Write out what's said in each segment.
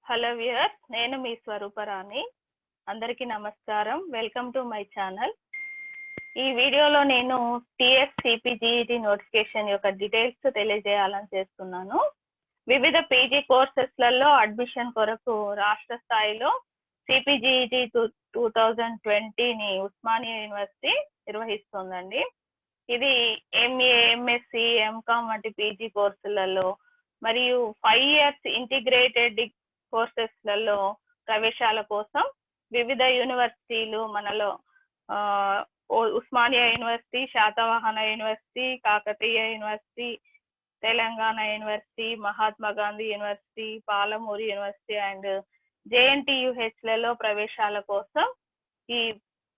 Hello viewers, నేను మీ స్వరూపరాణి. అందరికీ నమస్కారం. Welcome to my channel. ఈ వీడియోలో నేను TSCPGET నోటిఫికేషన్ యొక్క డీటెయిల్స్ తెలియజేయాలని చేస్తున్నాను. వివిధ పీజీ కోర్సెస్లలో అడ్మిషన్ కొరకు రాష్ట్ర స్థాయిలో CPGET 2020ని ఉస్మానియా యూనివర్సిటీ నిర్వహిస్తుందండి. ఇది MA, MSc, MCom వంటి పీజీ కోర్సులలో మరియు 5 years ఇంటిగ్రేటెడ్ కోర్సెస్లలో ప్రవేశాల కోసం వివిధ యూనివర్సిటీలు మనలో Osmania university, Satavahana university, Kakatiya university, Telangana university, Mahatma Gandhi university, Palamuru university and JNTUHలలో ప్రవేశాల కోసం ఈ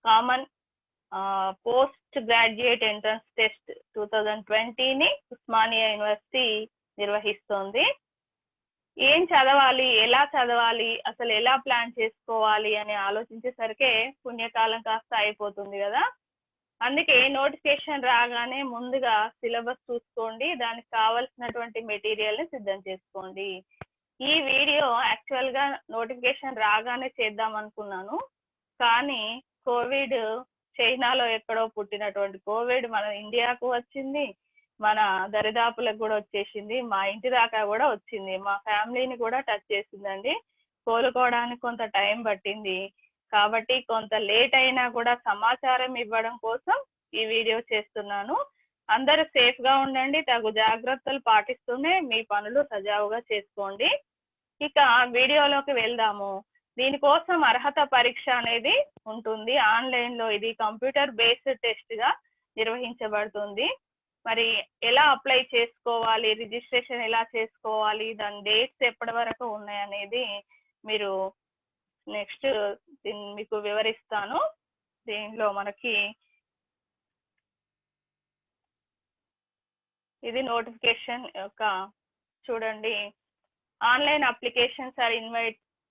common post graduate entrance test 2020ని ఉస్మానియా యూనివర్సిటీ నిర్వహిస్తోంది. ఏం చదవాలి, ఎలా చదవాలి, అసలు ఎలా ప్లాన్ చేసుకోవాలి అని ఆలోచించేసరికే పుణ్యకాలం కాస్త అయిపోతుంది కదా. అందుకే నోటిఫికేషన్ రాగానే ముందుగా సిలబస్ చూసుకోండి, దానికి కావాల్సినటువంటి మెటీరియల్ని సిద్ధం చేసుకోండి. ఈ వీడియో యాక్చువల్గా నోటిఫికేషన్ రాగానే చేద్దాం అనుకున్నాను, కానీ కోవిడ్ చైనాలో ఎక్కడో పుట్టినటువంటి కోవిడ్ మన ఇండియాకు వచ్చింది, మన దరిదాపులకు కూడా వచ్చేసింది, మా ఇంటి దాకా కూడా వచ్చింది, మా ఫ్యామిలీని కూడా టచ్ చేసిందండి. కోలుకోవడానికి కొంత టైం పట్టింది. కాబట్టి కొంత లేట్ అయినా కూడా సమాచారం ఇవ్వడం కోసం ఈ వీడియో చేస్తున్నాను. అందరూ సేఫ్గా ఉండండి, తగు జాగ్రత్తలు పాటిస్తూనే మీ పనులు సజావుగా చేసుకోండి. ఇక వీడియోలోకి వెళ్దాము. దీనికోసం అర్హత పరీక్ష అనేది ఉంటుంది ఆన్లైన్లో. ఇది కంప్యూటర్ బేస్డ్ టెస్ట్గా నిర్వహించబడుతుంది. మరి ఎలా అప్లై చేసుకోవాలి, రిజిస్ట్రేషన్ ఎలా చేసుకోవాలి, దాని డేట్స్ ఎప్పటి వరకు ఉన్నాయనేది మీరు నెక్స్ట్ మీకు వివరిస్తాను. దీనిలో మనకి ఇది నోటిఫికేషన్ యొక్క చూడండి. Online applications are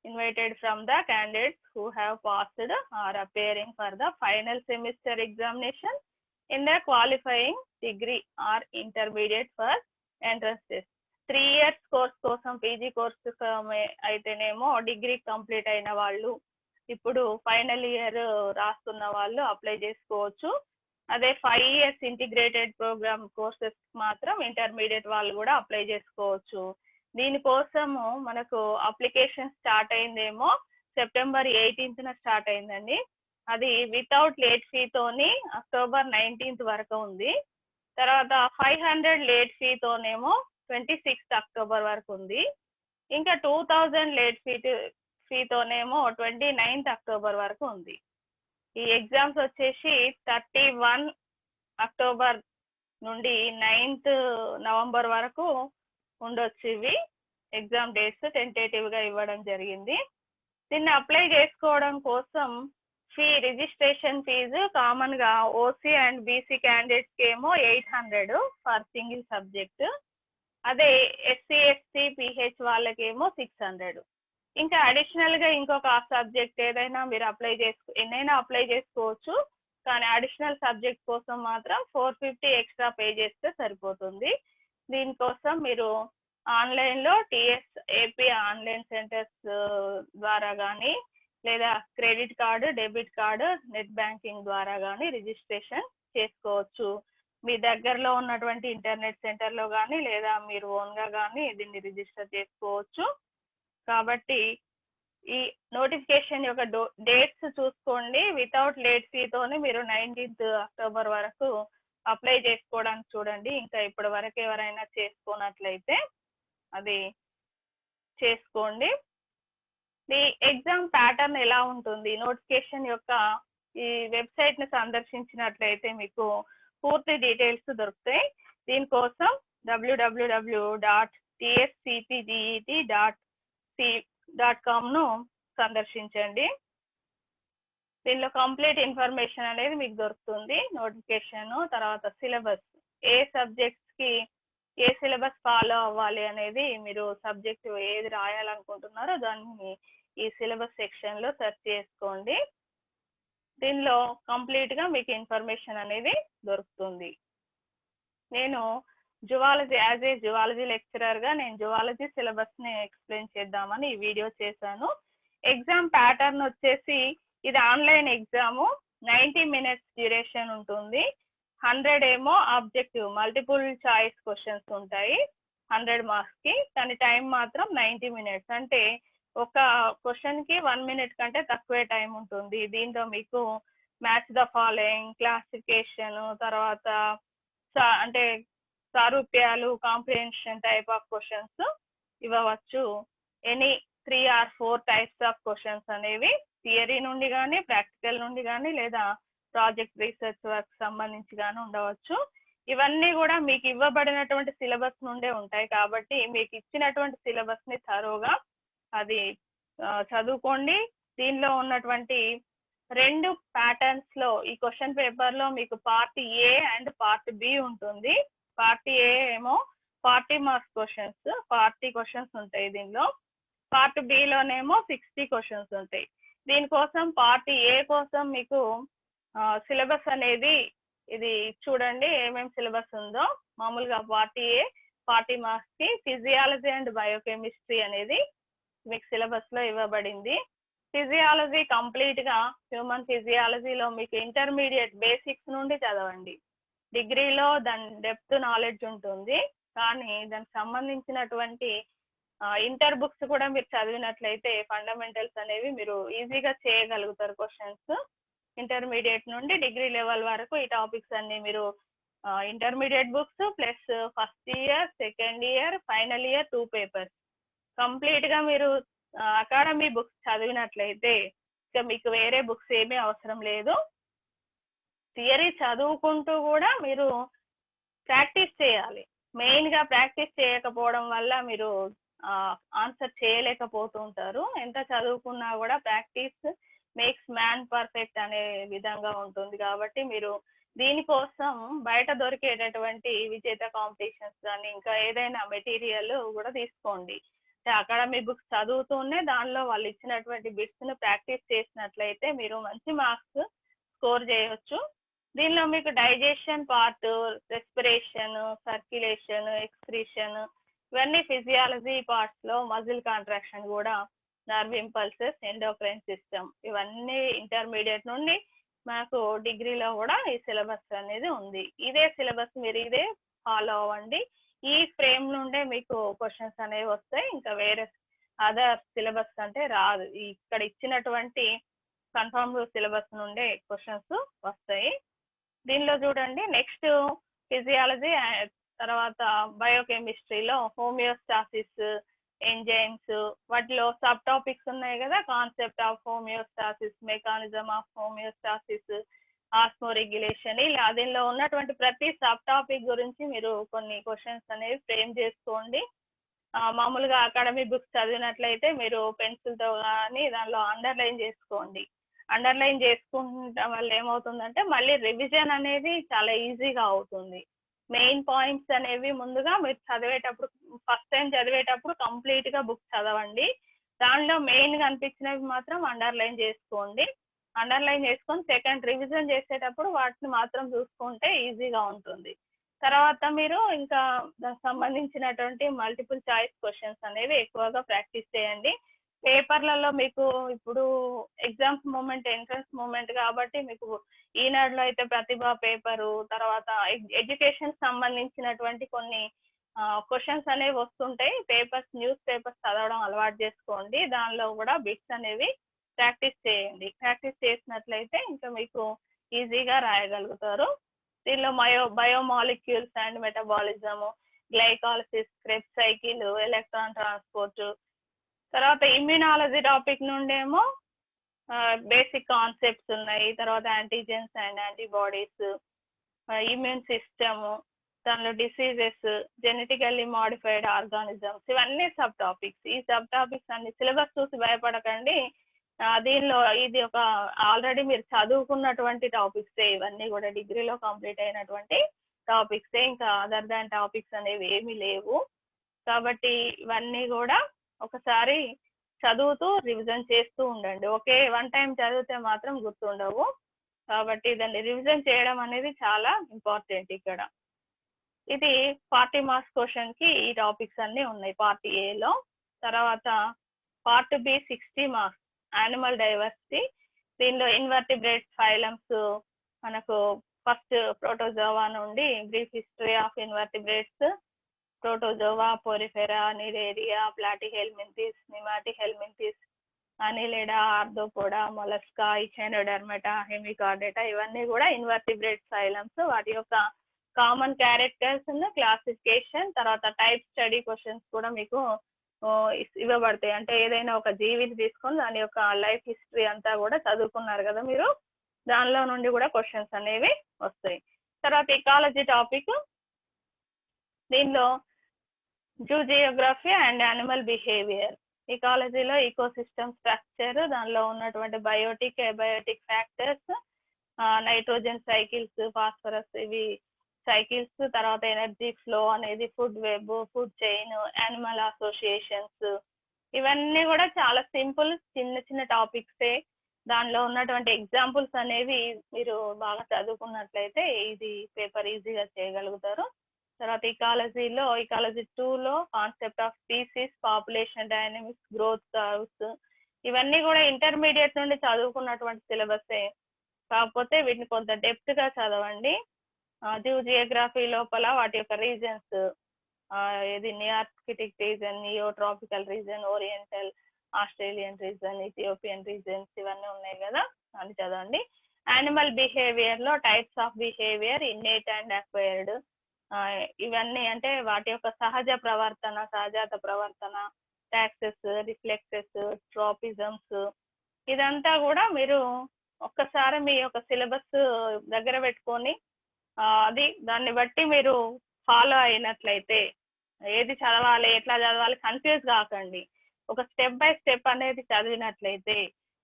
invited from the candidates who have passed or appearing for the final semester examination in the qualifying degree or intermediate for entrance test. 3 years course కోసం పీజీ కోర్సు అయితేనేమో degree complete అయిన వాళ్ళు ఇప్పుడు final year రాస్తున్న వాళ్ళు apply చేసుకోవచ్చు. అదే 5 years integrated program courses మాత్రం ఇంటర్మీడియట్ వాళ్ళు కూడా అప్లై చేసుకోవచ్చు. దీనికోసము మనకు అప్లికేషన్ స్టార్ట్ అయిందేమో September 18th స్టార్ట్ అయిందండి. అది వితౌట్ లేట్ ఫీతోని October 19th వరకు ఉంది. తర్వాత 500 లేట్ ఫీతోనేమో 26th October వరకు ఉంది. ఇంకా 2000 లేట్ ఫీతోనేమో 29th October వరకు ఉంది. ఈ ఎగ్జామ్స్ వచ్చేసి 31 October నుండి 9th November వరకు ఉండొచ్చు. ఇవి ఎగ్జామ్ డేట్స్ టెంటేటివ్గా ఇవ్వడం జరిగింది. దీన్ని అప్లై చేసుకోవడం కోసం రిజిస్ట్రేషన్ ఫీజు కామన్గా OC అండ్ BC క్యాండిడేట్స్కి ఏమో 800 ఫర్ సింగిల్ సబ్జెక్ట్. అదే SC, ST, PH వాళ్ళకేమో 600. ఇంకా అడిషనల్గా ఇంకొక సబ్జెక్ట్ ఏదైనా మీరు ఎన్నైనా అప్లై చేసుకోవచ్చు, కానీ అడిషనల్ సబ్జెక్ట్ కోసం మాత్రం 450 ఎక్స్ట్రా పే చేస్తే సరిపోతుంది. దీనికోసం మీరు ఆన్లైన్లో TSAP ఆన్లైన్ సెంటర్స్ ద్వారా కానీ లేదా credit card, debit card, net banking ద్వారా కానీ రిజిస్ట్రేషన్ చేసుకోవచ్చు. మీ దగ్గరలో ఉన్నటువంటి ఇంటర్నెట్ సెంటర్లో కానీ లేదా మీరు ఓన్గా కానీ దీన్ని రిజిస్టర్ చేసుకోవచ్చు. కాబట్టి ఈ నోటిఫికేషన్ యొక్క డేట్స్ చూసుకోండి. వితౌట్ లేట్ ఫీతోని మీరు 19th October వరకు అప్లై చేసుకోవడానికి చూడండి. ఇంకా ఇప్పటి వరకు ఎవరైనా చేసుకోనట్లయితే అది చేసుకోండి. ఈ ఎగ్జామ్ ప్యాటర్న్ ఎలా ఉంటుంది, నోటిఫికేషన్ యొక్క ఈ వెబ్సైట్ని సందర్శించినట్లయితే మీకు పూర్తి డీటెయిల్స్ దొరుకుతాయి. దీనికోసం www.tscpget.com సందర్శించండి. దీనిలో కంప్లీట్ ఇన్ఫర్మేషన్ అనేది మీకు దొరుకుతుంది. నోటిఫికేషన్ తర్వాత సిలబస్, ఏ సబ్జెక్ట్స్కి ఏ సిలబస్ ఫాలో అవ్వాలి అనేది, మీరు సబ్జెక్ట్ ఏది రాయాలనుకుంటున్నారో దాన్ని ఈ సిలబస్ సెక్షన్లో సెర్చ్ చేసుకోండి. దీనిలో కంప్లీట్గా మీకు ఇన్ఫర్మేషన్ అనేది దొరుకుతుంది. నేను జువాలజీ యాజ్ ఏ జువాలజీ లెక్చరర్గా నేను జువాలజీ సిలబస్ని ఎక్స్ప్లెయిన్ చేద్దామని ఈ వీడియో చేశాను. ఎగ్జామ్ ప్యాటర్న్ వచ్చేసి ఇది ఆన్లైన్ ఎగ్జాము, 90 minutes డ్యూరేషన్ ఉంటుంది. 100 ఏమో ఆబ్జెక్టివ్ మల్టిపుల్ చాయిస్ క్వశ్చన్స్ ఉంటాయి 100 మార్క్స్కి. దాని టైం మాత్రం 90 minutes, అంటే ఒక క్వశ్చన్కి 1 minute కంటే తక్కువే టైం ఉంటుంది. దీంతో మీకు మ్యాచ్ ద ఫాలోయింగ్, క్లాసిఫికేషన్, తర్వాత అంటే సారూప్యాలు, కాంప్రిహెన్షన్ టైప్ ఆఫ్ క్వశ్చన్స్ ఇవ్వవచ్చు. Any 3 or 4 types of questions అనేవి థియరీ నుండి కానీ, ప్రాక్టికల్ నుండి కానీ, లేదా ప్రాజెక్ట్ రీసెర్చ్ వర్క్ సంబంధించి కానీ ఉండవచ్చు. ఇవన్నీ కూడా మీకు ఇవ్వబడినటువంటి సిలబస్ నుండే ఉంటాయి కాబట్టి మీకు ఇచ్చినటువంటి సిలబస్ని థరోగా అది చదువుకోండి. దీనిలో ఉన్నటువంటి 2 ప్యాటర్న్స్లో ఈ క్వశ్చన్ పేపర్లో మీకు part A and part B ఉంటుంది. పార్ట్ ఏ ఏమో 40 మార్క్స్ క్వశ్చన్స్, 40 క్వశ్చన్స్ ఉంటాయి దీనిలో. పార్ట్ బిలోనేమో 60 క్వశ్చన్స్ ఉంటాయి. దీనికోసం పార్ట్ ఏ కోసం మీకు సిలబస్ అనేది ఇది చూడండి ఏమేమి సిలబస్ ఉందో. మామూలుగా పార్ట్ ఏ 40 మార్క్స్కి ఫిజియాలజీ అండ్ బయోకెమిస్ట్రీ అనేది మీకు సిలబస్లో ఇవ్వబడింది. ఫిజియాలజీ కంప్లీట్గా హ్యూమన్ ఫిజియాలజీలో మీకు ఇంటర్మీడియట్ బేసిక్స్ నుండి చదవండి. డిగ్రీలో దాని డెప్త్ నాలెడ్జ్ ఉంటుంది, కానీ దానికి సంబంధించినటువంటి ఇంటర్ బుక్స్ కూడా మీరు చదివినట్లయితే ఫండమెంటల్స్ అనేవి మీరు ఈజీగా చేయగలుగుతారు. క్వశ్చన్స్ ఇంటర్మీడియట్ నుండి డిగ్రీ లెవెల్ వరకు ఈ టాపిక్స్ అన్ని మీరు intermediate books plus first year, second year, final year 2 papers కంప్లీట్గా మీరు అకాడమీ బుక్స్ చదివినట్లయితే ఇక మీకు వేరే బుక్స్ ఏమీ అవసరం లేదు. థియరీ చదువుకుంటూ కూడా మీరు ప్రాక్టీస్ చేయాలి. మెయిన్గా ప్రాక్టీస్ చేయకపోవడం వల్ల మీరు ఆన్సర్ చేయలేకపోతూ ఉంటారు. ఎంత చదువుకున్నా కూడా ప్రాక్టీస్ మేక్స్ మ్యాన్ పర్ఫెక్ట్ అనే విధంగా ఉంటుంది. కాబట్టి మీరు దీనికోసం బయట దొరికేటటువంటి విజేత కాంపిటీషన్స్ కానీ ఇంకా ఏదైనా మెటీరియల్ కూడా తీసుకోండి. అకాడమీ బుక్స్ చదువుతూనే దానిలో వాళ్ళు ఇచ్చినటువంటి బిట్స్ను ప్రాక్టీస్ చేసినట్లయితే మీరు మంచి మార్క్స్ స్కోర్ చేయవచ్చు. దీనిలో మీకు digestion part, respiration, circulation, excretion ఇవన్నీ ఫిజియాలజీ పార్ట్స్లో, మజిల్ కాంట్రాక్షన్ కూడా, నర్వ్ ఇంపల్సెస్, ఎండోక్రైన్ సిస్టమ్ ఇవన్నీ ఇంటర్మీడియట్ నుండి మనకు డిగ్రీలో కూడా ఈ సిలబస్ అనేది ఉంది. ఇదే సిలబస్ మీరు ఇదే ఫాలో అవ్వండి. ఈ ఫ్రేమ్ నుండే మీకు క్వశ్చన్స్ అనేవి వస్తాయి. ఇంకా వేరే అదర్ సిలబస్ అంటే రాదు. ఇక్కడ ఇచ్చినటువంటి కన్ఫర్మ్డ్ సిలబస్ నుండే క్వశ్చన్స్ వస్తాయి. దీనిలో చూడండి నెక్స్ట్ ఫిజియాలజీ, తర్వాత బయోకెమిస్ట్రీలో హోమియోస్టాసిస్, ఎంజైమ్స్, వాటిలో సబ్ టాపిక్స్ ఉన్నాయి కదా, concept of homeostasis, mechanism of homeostasis, Osmo regulation, ఇలా దీనిలో ఉన్నటువంటి ప్రతి సబ్ టాపిక్ గురించి మీరు కొన్ని క్వశ్చన్స్ అనేవి ఫ్రేమ్ చేసుకోండి. మామూలుగా అకాడమీ బుక్స్ చదివినట్లయితే మీరు పెన్సిల్తో కానీ దానిలో అండర్లైన్ చేసుకోండి. అండర్లైన్ చేసుకుంటాం వల్ల ఏమవుతుందంటే మళ్ళీ రివిజన్ అనేది చాలా ఈజీగా అవుతుంది. మెయిన్ పాయింట్స్ అనేవి ముందుగా మీరు చదివేటప్పుడు, ఫస్ట్ టైం చదివేటప్పుడు కంప్లీట్గా బుక్ చదవండి. దానిలో మెయిన్గా అనిపించినవి మాత్రం అండర్లైన్ చేసుకోండి. అండర్లైన్ చేసుకొని సెకండ్ రివిజన్ చేసేటప్పుడు వాటిని మాత్రం చూసుకుంటే ఈజీగా ఉంటుంది. తర్వాత మీరు ఇంకా దానికి సంబంధించినటువంటి మల్టిపుల్ చాయిస్ క్వశ్చన్స్ అనేవి ఎక్కువగా ప్రాక్టీస్ చేయండి. పేపర్లలో మీకు ఇప్పుడు ఎగ్జామ్స్ మూమెంట్, ఎంట్రన్స్ మూమెంట్ కాబట్టి మీకు ఈనాడులో అయితే ప్రతిభ పేపరు, తర్వాత ఎడ్యుకేషన్ సంబంధించినటువంటి కొన్ని క్వశ్చన్స్ అనేవి వస్తుంటాయి. పేపర్స్, న్యూస్ పేపర్స్ చదవడం అలవాటు చేసుకోండి. దానిలో కూడా బిట్స్ అనేవి ప్రాక్టీస్ చేయండి. ప్రాక్టీస్ చేసినట్లయితే ఇంకా మీకు ఈజీగా రాయగలుగుతారు. దీనిలో biomolecules and metabolism, glycolysis, Krebs cycle, electron transport, తర్వాత ఇమ్యూనాలజీ టాపిక్ నుండేమో బేసిక్ కాన్సెప్ట్స్ ఉన్నాయి. తర్వాత antigens and antibodies, immune system, దానిలో డిసీజెస్, జెనెటికల్లీ మాడిఫైడ్ ఆర్గానిజమ్స్ ఇవన్నీ సబ్ టాపిక్స్. ఈ సబ్ టాపిక్స్ అన్ని సిలబస్ చూసి భయపడకండి. దీనిలో ఇది ఒక ఆల్రెడీ మీరు చదువుకున్నటువంటి టాపిక్సే, ఇవన్నీ కూడా డిగ్రీలో కంప్లీట్ అయినటువంటి టాపిక్సే, ఇంకా అదర్ దాన్ టాపిక్స్ అనేవి ఏమీ లేవు. కాబట్టి ఇవన్నీ కూడా ఒకసారి చదువుతూ రివిజన్ చేస్తూ ఉండండి. ఒకే వన్ టైం చదివితే మాత్రం గుర్తుండవు. కాబట్టి దాన్ని రివిజన్ చేయడం అనేది చాలా ఇంపార్టెంట్ ఇక్కడ. ఇది 40 మార్క్స్ క్వశ్చన్కి ఈ టాపిక్స్ అన్నీ ఉన్నాయి పార్ట్ ఏలో. తర్వాత part B 60 marks animal diversity. దీనిలో ఇన్వర్టిబ్రేట్స్ ఫైలమ్స్ మనకు ఫస్ట్ ప్రోటోజోవా నుండి brief history of invertebrates, protozoa, porifera, cnidaria, platyhelminthes, nemathelminthes, annelida, arthropoda, mollusca, echinodermata, hemichordata, ఇవన్నీ కూడా ఇన్వర్టిబ్రేట్స్ ఫైలమ్స్. వాటి యొక్క కామన్ క్యారెక్టర్స్, క్లాసిఫికేషన్, తర్వాత టైప్ స్టడీ క్వశ్చన్స్ కూడా మీకు ఇవ్వబడతాయి. అంటే ఏదైనా ఒక జీవిని తీసుకొని దాని యొక్క లైఫ్ హిస్టరీ అంతా కూడా చదువుకున్నారు కదా మీరు, దానిలో నుండి కూడా క్వశ్చన్స్ అనేవి వస్తాయి. తర్వాత ఇకాలజీ టాపిక్, దీనిలో zoogeography and animal behaviour. ఇకాలజీలో ఈకోసిస్టమ్ స్ట్రక్చర్, దానిలో ఉన్నటువంటి biotic, abiotic factors, nitrogen cycles, phosphorus ఇవి సైకిల్స్, తర్వాత ఎనర్జీ ఫ్లో అనేది, food web, food chain, animal associations, ఇవన్నీ కూడా చాలా సింపుల్ చిన్న చిన్న టాపిక్సే. దానిలో ఉన్నటువంటి ఎగ్జాంపుల్స్ అనేవి మీరు బాగా చదువుకున్నట్లయితే ఇది పేపర్ ఈజీగా చేయగలుగుతారు. తర్వాత ఇకాలజీలో ఇకాలజీ 2లో concept of species, population dynamics, growth curves, ఇవన్నీ కూడా ఇంటర్మీడియట్ నుండి చదువుకున్నటువంటి సిలబసే, కాకపోతే వీటిని కొంత డెప్త్గా చదవండి. జూ జియోగ్రఫీ లోపల వాటి యొక్క రీజన్స్, ఇది nearctic region, neotropical region, oriental, Australian region, Ethiopian regions, ఇవన్నీ ఉన్నాయి కదా, అని చదవండి. యానిమల్ బిహేవియర్లో types of behaviour, innate and acquired, ఇవన్నీ అంటే వాటి యొక్క సహజ ప్రవర్తన, సహజాత ప్రవర్తన, టాక్సెస్, రిఫ్లెక్సెస్, ట్రోపిజమ్స్, ఇదంతా కూడా మీరు ఒక్కసారి మీ యొక్క సిలబస్ దగ్గర పెట్టుకొని దాన్ని బట్టి మీరు ఫాలో అయినట్లయితే, ఏది చదవాలి ఎట్లా చదవాలి కన్ఫ్యూజ్ కాకండి. ఒక స్టెప్ బై స్టెప్ అనేది చదివినట్లయితే,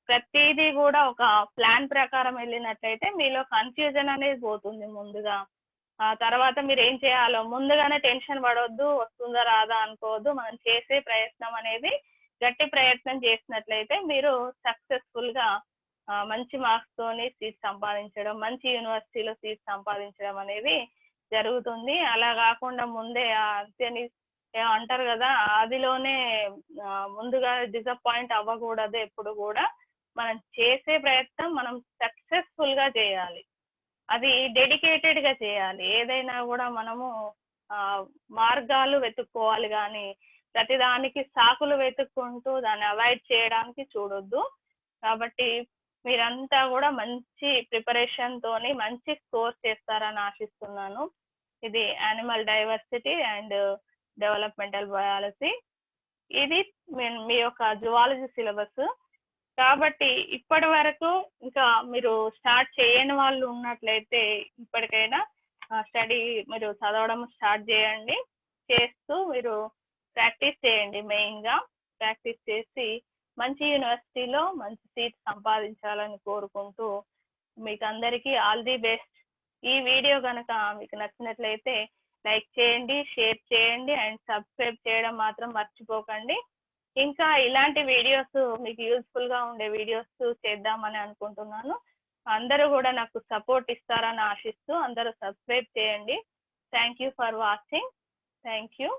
ప్రతిదీ కూడా ఒక ప్లాన్ ప్రకారం వెళ్ళినట్లయితే మీలో కన్ఫ్యూజన్ అనేది పోతుంది ముందుగా. తర్వాత మీరు ఏం చేయాలో ముందుగానే టెన్షన్ పడవద్దు, వస్తుందా రాదా అనుకోవద్దు. మనం చేసే ప్రయత్నం అనేది గట్టి ప్రయత్నం చేసినట్లయితే మీరు సక్సెస్ఫుల్గా మంచి మార్క్స్తోని సీట్ సంపాదించడం, మంచి యూనివర్సిటీలో సీట్ సంపాదించడం అనేది జరుగుతుంది. అలా కాకుండా ముందే అంతేని అంటారు కదా, అదిలోనే ముందుగా డిసప్పాయింట్ అవ్వకూడదు. ఎప్పుడు కూడా మనం చేసే ప్రయత్నం మనం సక్సెస్ఫుల్గా చేయాలి, అది డెడికేటెడ్గా చేయాలి. ఏదైనా కూడా మనము మార్గాలు వెతుక్కోవాలి కానీ ప్రతిదానికి సాకులు వెతుక్కుంటూ దాన్ని అవాయిడ్ చేయడానికి చూడొద్దు. కాబట్టి మీరంతా కూడా మంచి ప్రిపరేషన్తోని మంచి స్కోర్ చేస్తారని ఆశిస్తున్నాను. ఇది animal diversity and developmental biology, ఇది మీ యొక్క జువాలజీ సిలబస్. కాబట్టి ఇప్పటి వరకు ఇంకా మీరు స్టార్ట్ చేయని వాళ్ళు ఉన్నట్లయితే ఇప్పటికైనా స్టడీ మీరు చదవడం స్టార్ట్ చేయండి. చేస్తూ మీరు ప్రాక్టీస్ చేయండి. మెయిన్గా ప్రాక్టీస్ చేసి మంచి యూనివర్సిటీలో మంచి సీట్ సంపాదించాలని కోరుకుంటూ మీకు అందరికీ ఆల్ ది బెస్ట్. ఈ వీడియో కనుక మీకు నచ్చినట్లయితే లైక్ చేయండి, షేర్ చేయండి అండ్ సబ్స్క్రైబ్ చేయడం మాత్రం మర్చిపోకండి. ఇంకా ఇలాంటి వీడియోస్ మీకు యూస్ఫుల్గా ఉండే వీడియోస్ చేద్దామని అనుకుంటున్నాను. అందరూ కూడా నాకు సపోర్ట్ ఇస్తారని ఆశిస్తూ అందరూ సబ్స్క్రైబ్ చేయండి. Thank you for watching. Thank you.